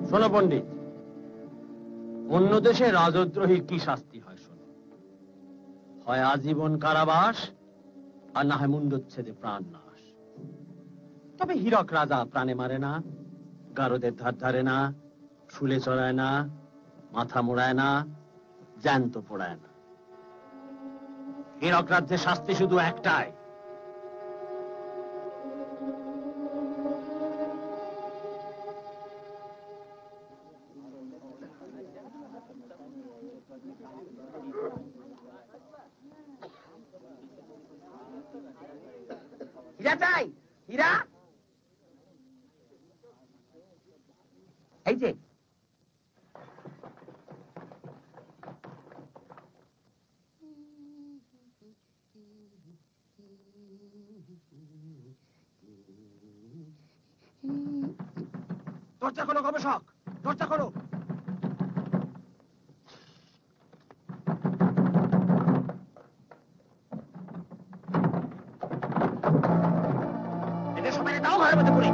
শোনো পণ্ডিত, অন্য দেশে রাজদ্রোহী কি শাস্তি হয় শোনো। হয় আজীবন কারাবাস, আর না হয় মুন্ডচ্ছেদে প্রাণ নাশ। তবে হীরক রাজা প্রাণে মারে না, গারদের ধার ধারে না, শুলে চড়ায় না, মাথা মোড়ায় না, জ্যান্ত পোড়ায় না। হীরক রাজ্যের শাস্তি শুধু একটাই, হীরা চাই। হীরা, এই যে দরজা খোলো গবেষক, দরজা খোলো। এদের সবাই দাও ঘরের মধ্যে পড়ে।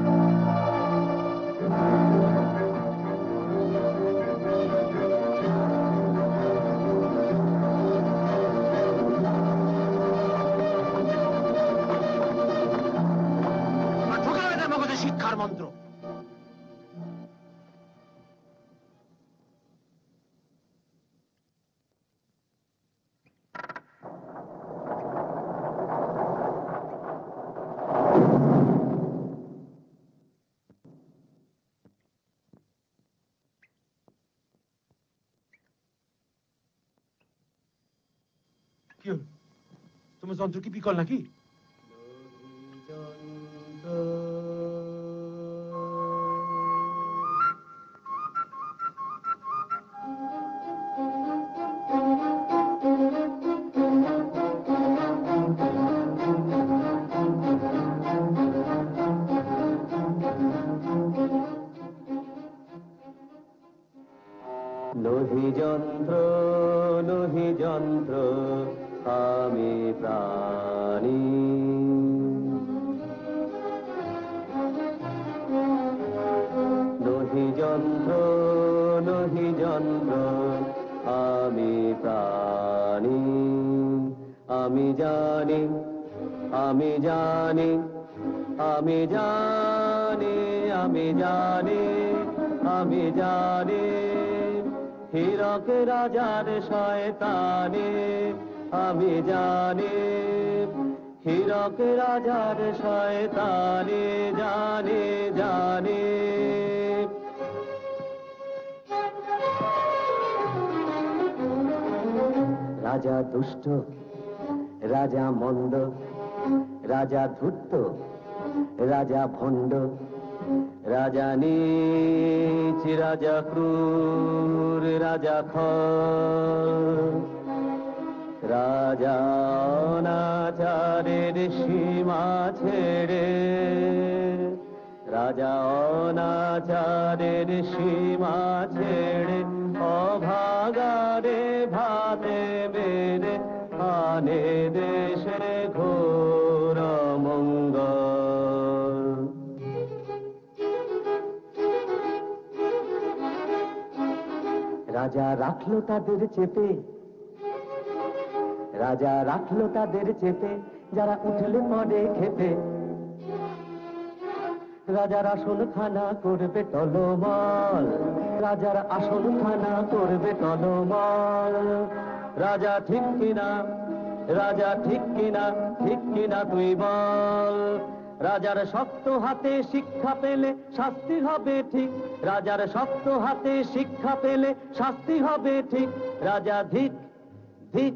শিক্ষার মন্ত্র। কি হলো? তোমার যন্ত্র কি বিকল নাকি? লোহি যন্ত্র, লোহি যন্ত্র, আমি প্রাণী। লোহি যন্ত্র, লোহি যন্ত্র, আমি প্রাণী। আমি জানি, আমি জানি, আমি জানি, আমি জানি, আমি জানি, হীরক রাজার শয়তানি। আমি জানি, হীরক রাজার শয়তানি, জানি, জানি। রাজা দুষ্ট, রাজা মন্দ, রাজা ধূর্ত, রাজা ভণ্ড, রাজা নীচ, রাজা ক্রূর, রাজা খল, রাজা অনাচারের সীমা ছেড়ে, রাজা অনাচারের সীমা ছেড়ে, অভাগারে ভাতে বেড়ে আনে দেশে ঘোর মঙ্গল। রাজা রাখলো তাদের চেপে, রাজা রাখলো তাদের চেপে, যারা উঠলে পড়ে খেপে। রাজার আসল খানা করবে টলমল, রাজার আসল খানা করবে টলমল। রাজা ঠিক কিনা, রাজা ঠিক কিনা, ঠিক কিনা তুই বল। রাজার শক্ত হাতে শিক্ষা পেলে শাস্তি হবে ঠিক, রাজার শক্ত হাতে শিক্ষা পেলে শাস্তি হবে ঠিক। রাজা ধিক, ধিক,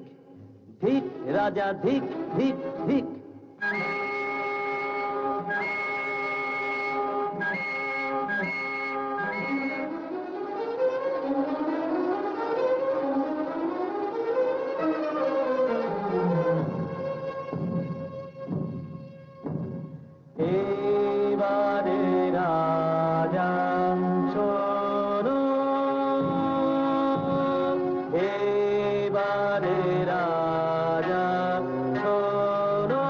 ধিক, রাজা ধিক, ধিক, ধিক। এবারে রাজা শোনো, এবারে রাজা শোনো,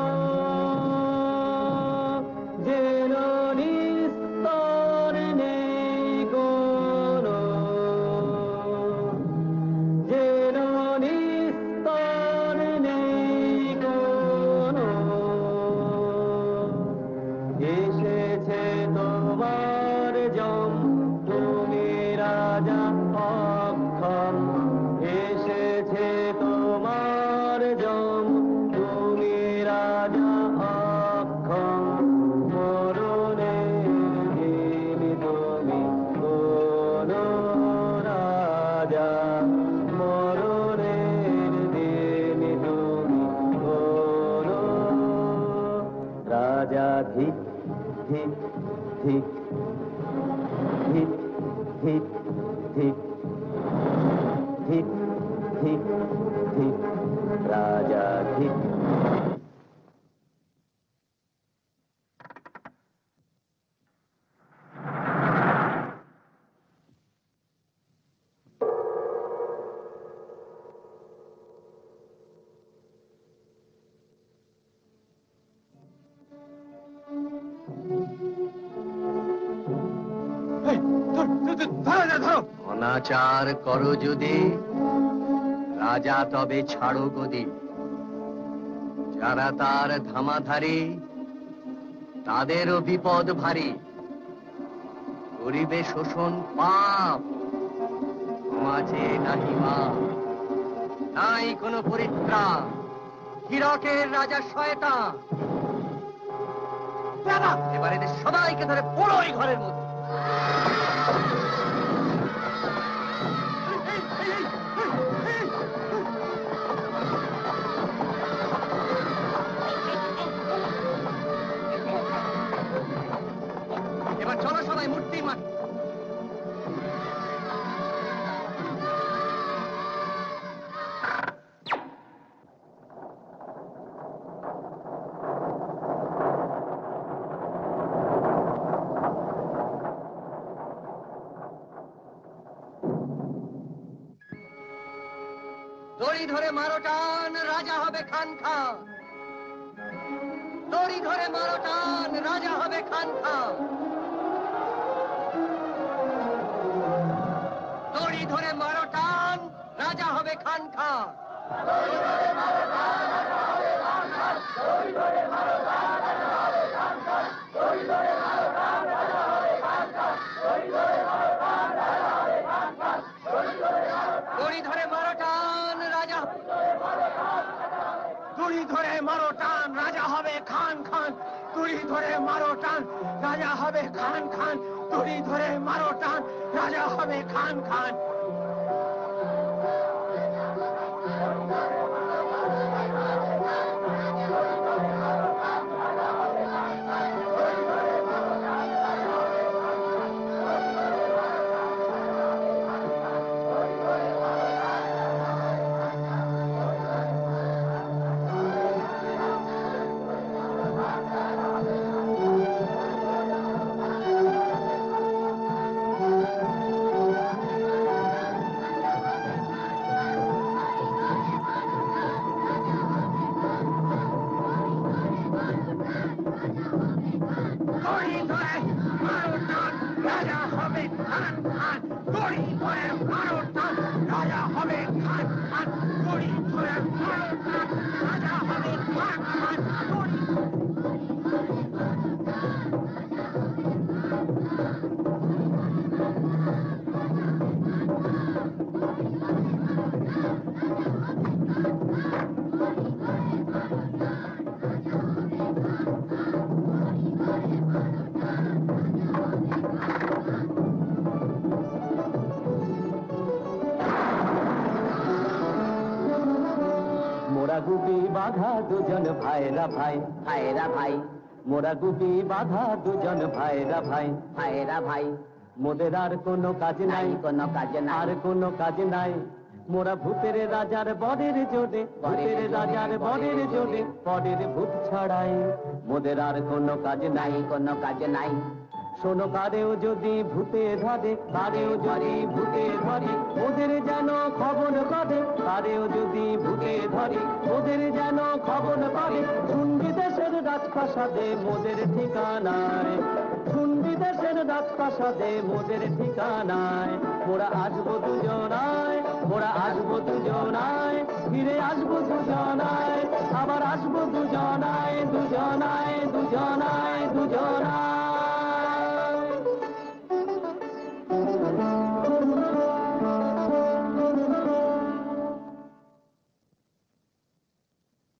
ঠিক ঠিক ঠিক ঠিক ঠিক ঠিক ঠিক রাজা ঠিক। অনাচার করো যদি রাজা তবে ছাড়ো গদি। যারা তার ধামাধারী তাদেরও বিপদ ভারী। গরিবে শোষণ পাপ, সমাজে নাহি মাপ। নাই কোনো পরিত্রাণ, হীরকের রাজা শয়তান। এবার এদের সবাইকে ধরে পুরোই ঘরের মধ্যে। এবার চলো সবাই মূর্তি মাঠ। দড়ি ধরে মারো টান, রাজা হবে খান খান। দড়ি ধরে মারো টান, রাজা হবে খান খান। দড়ি ধরে মারো টান, রাজা হবে খান খান। দড়ি ধরে মারো টান, রাজা। দড়ি ধরে মারো টান, রাজা হবে খান খান। দড়ি ধরে মারো টান, রাজা হবে খান খান। দড়ি ধরে মারো টান, রাজা হবে খান খান। দড়ি ধরে মারো টান, রাজা হবে খান খান। দড়ি ধরে মারো টান, রাজা হবে খান খান। দড়ি ধরে মারো টান, রাজা হবে খান খান। মোরা গুপি বাধা দুজন ভাইরা ভাই, ভাইরা ভাই, মোরা গুপি বাধা দুজন ভাইরা ভাই, ভাইরা ভাই। মোদের আর কোনো কাজ নাই, নাই কোনো কাজ নাই। আর কোনো কাজ নাই। মোরা ভূতের রাজার বরের জোরে, ভূতের রাজার বরের জোরে, পরের ভূত ছাড়াই। মোদের আর কোনো কাজ নাই, নাই কোনো কাজ নাই। শোনো কারেও যদি ভূতে ধরে, কারেও যদি ভূতে ধরে, ওদের যেন খবর করে। কারেও যদি ভূতে ধরে, ওদের যেন খবর করে। শুনবি দেশের রাজপ্রাসাদে মোদের ঠিকানায়, শুনবি দেশের রাজপ্রাসাদে মোদের ঠিকানায়। মোরা আসবো দুজনায়, মোরা আসবো দুজনায়, ফিরে আসবো দুজনায়, আবার আসবো দুজনায়, দুজনায় দুজনায় দুজনায়।